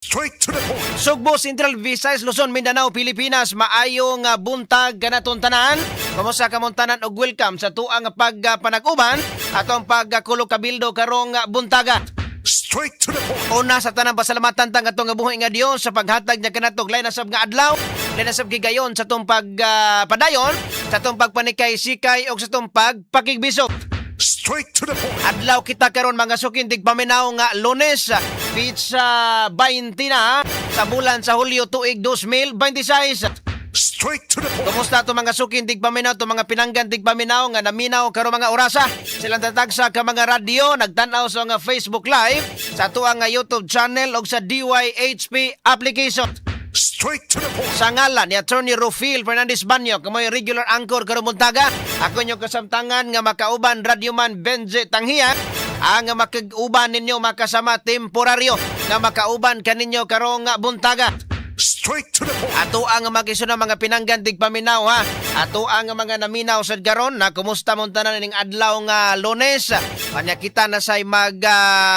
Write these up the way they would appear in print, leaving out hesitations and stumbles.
Straight to the point. Sugbo, Central Visayas, Luzon, Mindanao, Pilipinas, maayong buntag kanaton tanan. Kumusta ka mong tanan og welcome sa tuang pagpanag-uban atong pagkulo kabildo karong buntaga. Straight to the point. Una sa tanang pasalamatan tang atong buhay nga Dios sa paghatag niya kanatog lain na sab nga adlaw, lain na sab gigayon sa tong pagpadayon, sa tong pagpanikay-sikay o sa tong pagpakigbisok. Straight to the point. Adlaw kita karon mga sukintig paminaw nga Lunes, pizza 20 na sa bulan sa Hulyo tuig 2026. Straight to the point. Kumusta to mga sukintig paminaw, to mga pinanggan tig paminaw nga naminaw karon mga orasa. Silang tatagsa ka mga radyo, nagtanaw sa nga Facebook Live, sa tuang nga YouTube channel o sa DYHP application. Straight to the point. Sa ngalan ni Attorney Rufil Fernandez Banyo, kamoy regular anchor karong buntaga, ako nyo kasamtangan nga makauban radyoman Benje Tanghian, ang makauban ninyo makasama temporaryo nga makauban kaninyo karong buntaga. Straight to the point. Ato ang makisuna mga pinanggan tig paminaw ha. Ato ang mga naminaw sa garon na kumusta mo tanan ning adlaw nga Lunes. Kanya kita na say mag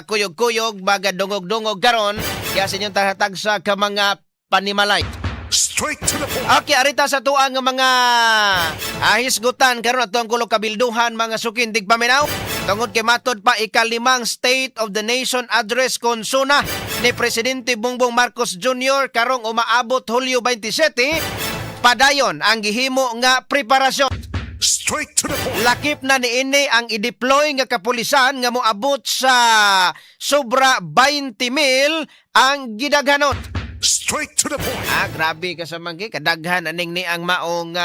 kuyog-kuyog, baga dungog-dungog garon. Kaya sa inyong tahatag sa ka mga panimalay. Straight to the point. Okay, arita sa tuang mga hisgutan karon ato ang kulo kabilduhan mga sukin tig paminaw. Tungod kay matod pa ikalimang State of the Nation address konsuna ni Presidente Bongbong Marcos Jr. karong umaabot Hulyo 27, padayon ang gihimo nga preparasyon. Straight to the point. Lakip na niini ang i-deploy nga kapulisan nga moabot sa sobra 20,000 ang gidaghanon. Straight to the point. Grabe ka sa manggi. Kadaghan aning ni ang maong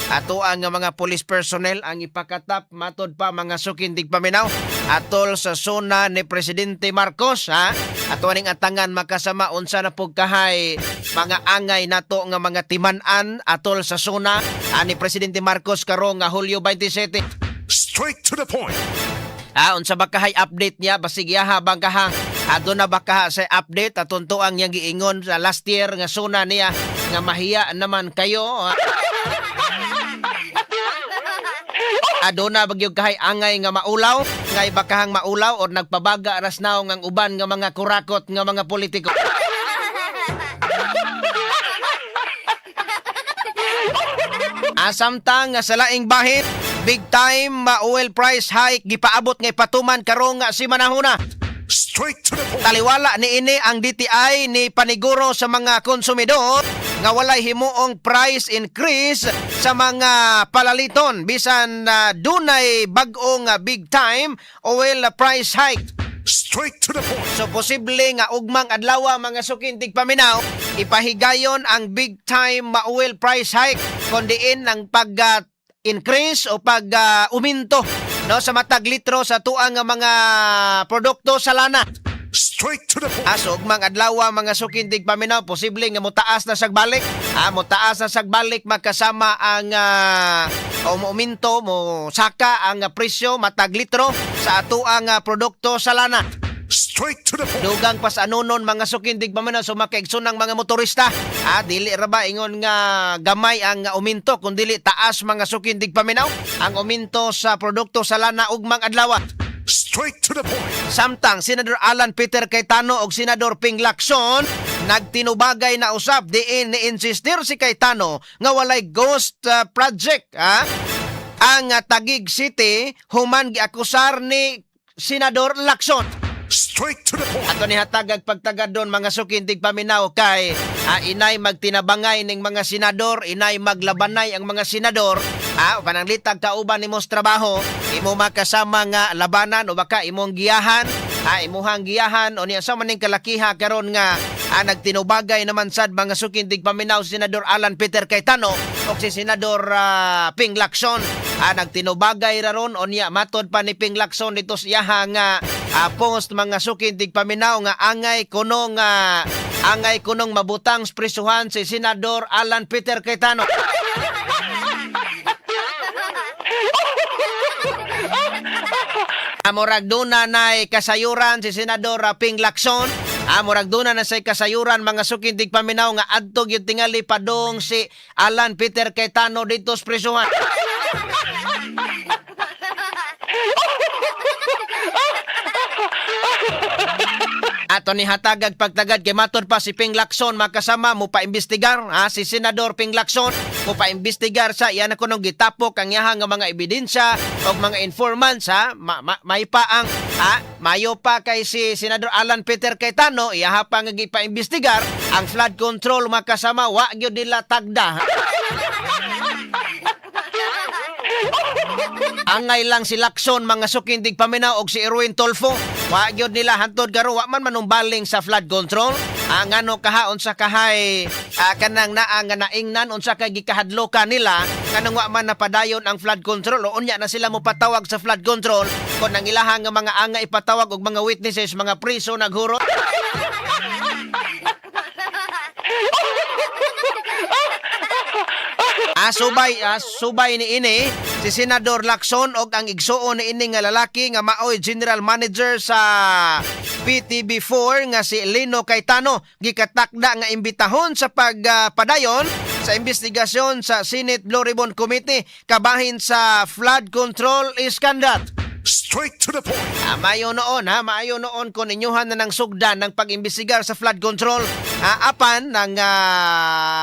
ato ang mga police personnel ang ipakatap matod pa mga sukindig paminaw atol sa zona ni Presidente Marcos ha. Ato aning atangan makasama unsa na pugkahay mga angay nato nga mga timan-an atol sa zona ni Presidente Marcos karong Hulyo 27. Straight to the point. Unsa ba kahay update niya basig yaha bang kahang adto na ba kaha sa update atunto ang yang giingon sa last year nga suna niya nga mahiya naman kayo. Aduna bagyog kahay angay nga maulaw, ngay bakahang maulaw or nagpabaga ras naw ang uban nga mga kurakot nga mga politiko. Samtang nga sa laing bahit, big time oil price hike gipaabot ngay patuman karong si manahuna. Straight to the point. Taliwala ni ini ang DTI ni paniguro sa mga konsumidor nga walay himuong price increase sa mga palaliton bisan dunay bag-ong big time oil price hike. Straight to the point. So posible nga ugmang adlaw mga sukintig paminaw ipahigayon ang big time oil price hike kundiin ang pag increase o pag uminto no sa matag litro sa tuang mga produkto sa lana. Straight to the point. So ugmang adlaw mga sukintig paminaw posible nga motaas na sagbalik. Motaas na sagbalik makasama ang uminto mo saka ang presyo matag litro sa atuang produkto sa lana. Straight to the point. Dugang pas anunon mga sukindig paminaw so makaigsunang mga motorista. Dili ra ba ingon nga gamay ang uminto kun dili taas mga sukindig paminaw ang uminto sa produkto sa lana ugmang adlaw. Straight to the point. Samtang Senador Alan Peter Cayetano o Senador Ping Lacson nagtinubagay na usab diin ni insistir si Cayetano nga walay ghost project ang Taguig City human giakusar ni Senador Lacson. Straight to the point. Ato ni hatagag pagtagad doon mga sukintig paminaw kay inay magtinabangay ning mga senador, inay maglabanay ang mga senador. Pananglitag kauban nimos trabaho, imo makasama nga labanan o baka imong giyahan, imuhang giyahan o niya sa maning kalakiha karon nga nagtinubagay naman sad mga sukintig paminaw si Senador Alan Peter Cayetano o si Senador Ping Lacson. Nagtinubagay ra ron o niya matod pa ni Ping Lacson dito siya nga post mga sukintig paminaw nga angay kunong mabutang prisuhan si Senador Alan Peter Cayetano. Murag duna na kasayuran si Senador Ping Lacson. Murag duna na say kasayuran mga sukintig paminaw nga adto gyud tingali padong si Alan Peter Cayetano dito sa prisuhan. Ato ni hatagag pagtagad kay matod pa si Ping Lacson makasama mo pa-imbestigar si Senador Ping Lacson mo pa-imbestigar sa iyan ako nung gitapok ang iyahang nga mga ebidensya o mga informants may pa ang mayo pa kay si Senador Alan Peter Cayetano iyaha pa nga gipa-imbestigar ang flood control makasama wa gyud nila tagda. Angay lang si Lacson mga sukindig paminaw og si Erwin Tolfo wa gyud nila hantod garo wa man manumbaling sa flood control ngano kahaon sa kahay kanang naa nga naingnan unsa kay gikahadloka nila kanang wa man napadayon ang flood control o unya na sila mo patawag sa flood control kon ang ilahang nga mga anga ipatawag og mga witnesses mga priso naghurot. Subay ni ini si Senador Lacson og ang igsuon ni ini nga lalaki nga maoy General Manager sa PTB4 nga si Lino Cayetano gikatakda nga imbitahon sa pagpadayon sa investigasyon sa Senate Blue Ribbon Committee kabahin sa flood control scandal. Straight to the point. Maayo noon kung inyuhan na ng sugdan ng pag-imbestigar sa flood control. Apan ng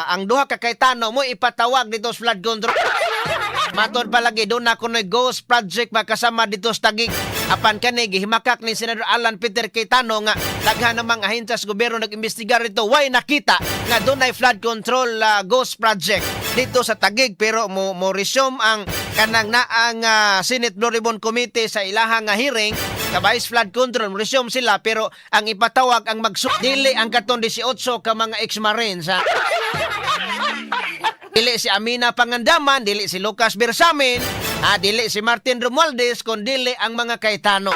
ang duha ka Cayetano mo ipatawag dito sa flood control. Matod palagi doon na kunoy ghost project makasama dito sa Taguig. Apan kani gihimakak ni Senador Alan Peter Cayetano nga daghan namang ahensya sa gobyerno nag-imbestigar dito way nakita nga doon ay flood control ghost project dito sa Taguig pero mo resume ang kanang naang Senate Blue Ribbon Committee sa ilahang hearing kabais flood control resume sila pero ang ipatawag ang dili ang katon 18 ka mga ex-marines dili si Amina Pangandaman, dili si Lucas Bersamin, dili si Martin Romualdez, kundi ang mga Cayetano.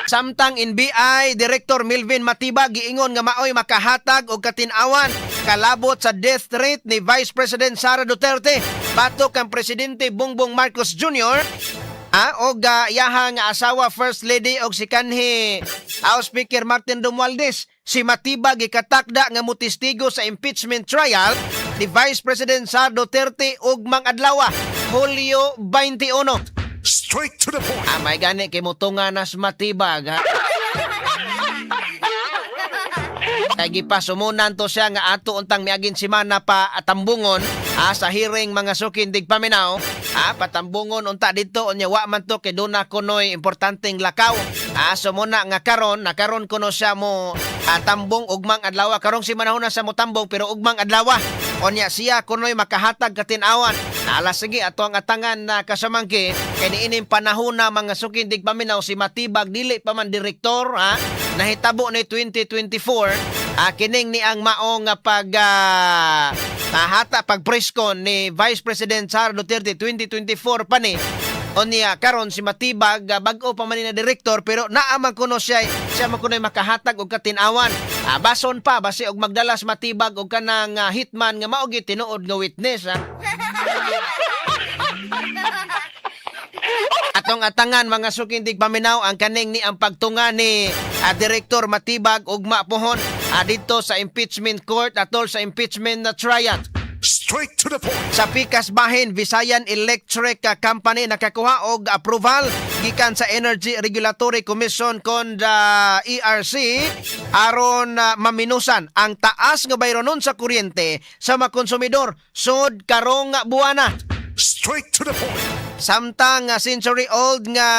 Samtang NBI Director Melvin Matiba giingon nga maoy makahatag og katin-awan kalabot sa death threat ni Vice President Sara Duterte batok ang Presidente Bongbong Marcos Jr. Og iyahang asawa First Lady og si kanhi House Speaker Martin Romualdez si Matiba gikatakda nga motistigo sa impeachment trial ni Vice President Sara Duterte ug mang-adlaw Hulyo 21. Straight to the point. May gani kay mutunga nas Matibag kay gipasumunan to siya nga ato untang miagin semana pa atambungon sa hearing mga sukindig paminaw patambungon unta dito unya wa man to kay duna kunoy importanteng lakaw sumuna nga karon kuno siya mo tambong ugmang adlaw karong si manahon na sa mo tambong pero ugmang adlaw unya siya kunoy makahatag katin-awan alas sige ato ang atangan na kasamangki kay niining panahon na mga sukindig paminaw si Matibag dili pa man direktor nahitabo ni 2024 kining ni ang maong pagpreskon ni Vice President Sara Duterte 2024 pa ni onya karon si Matibag bag-o pa man ni na direktor pero naaman kuno siya man kuno makahatag og katin-awan bason pa basi og magdalas Matibag og kanang hitman nga mao gyud tinuod nga witness Atong atangan mga sukindig paminaw ang kaning ni ang pagtunga ni Direktor Matibag ugma pohon dito sa impeachment court atol sa impeachment na trial. Straight to the point. Sa pikas bahin, Visayan Electric Company nakakuha og approval gikan sa Energy Regulatory Commission kon ERC aron maminusan ang taas nga bayronon sa kuryente sa mga konsumidor sud karong buwana. Straight to the point. Samtang century-old nga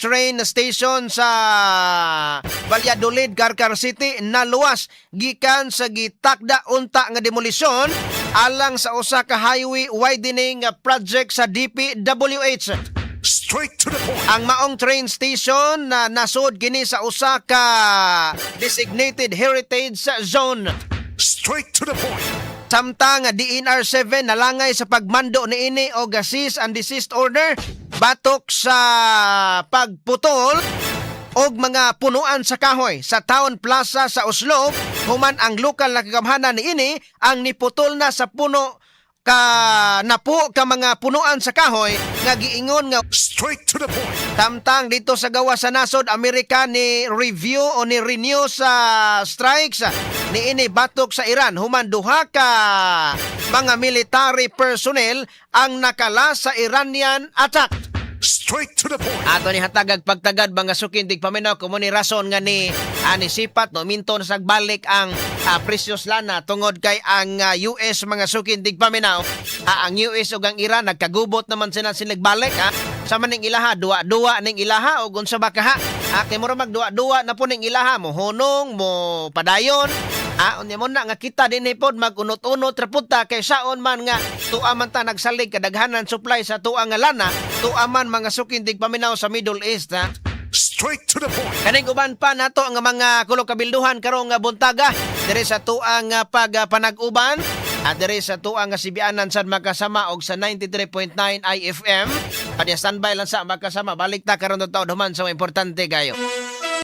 train station sa Valladolid, Carcar City naluwas gikan sa gitakda unta nga demolisyon alang sa usa ka highway widening project sa DPWH. Straight to the point. Ang maong train station na nasud kini sa usa ka designated heritage zone. Straight to the point. Samtang DNR 7 nalangay sa pagmando ni ini og cease and desist order batok sa pagputol og mga punuan sa kahoy sa Town Plaza sa Oslo human ang lokal na kagamhanan ni ini ang niputol na sa puno ka napo ka mga punuan sa kahoy nga giingon nga Straight to the point. tamtang dito sa gawa sa nasod Amerika ni review o ni renew sa strikes ni ini batok sa Iran human duha ka mga military personnel ang nakala sa Iranian attack. Straight to the point. Ato ni hatagag pagtagad mga sukindig paminaw kumo ni rason nga ni sipat no minton sa balik ang precious lana tungod kay ang US mga sukindig paminaw ang US ug ang Iran nagkagubot naman sila balik sa maning ilaha duwa ning ilaha ug unsa ba kaha kay mura magduwa-duwa na po ning ilaha mo hunong mo padayon unya mo na nga kita din pod magunot-unot rapunta kay saon man nga tuwa man ta nagsalig kadaghanan supply sa tuwa nga lana tuwa man mga sukindig paminaw sa Middle East Straight to the point. Kaning uban pa nato ang mga kulo kabilduhan karong nga buntaga diri sa tuang pagpanag-uban at diri sa tuang nga sibianan sad makasama og sa 93.9 IFM. Padya standby lang sa makasama balik ta karon taon human sa importante kayo.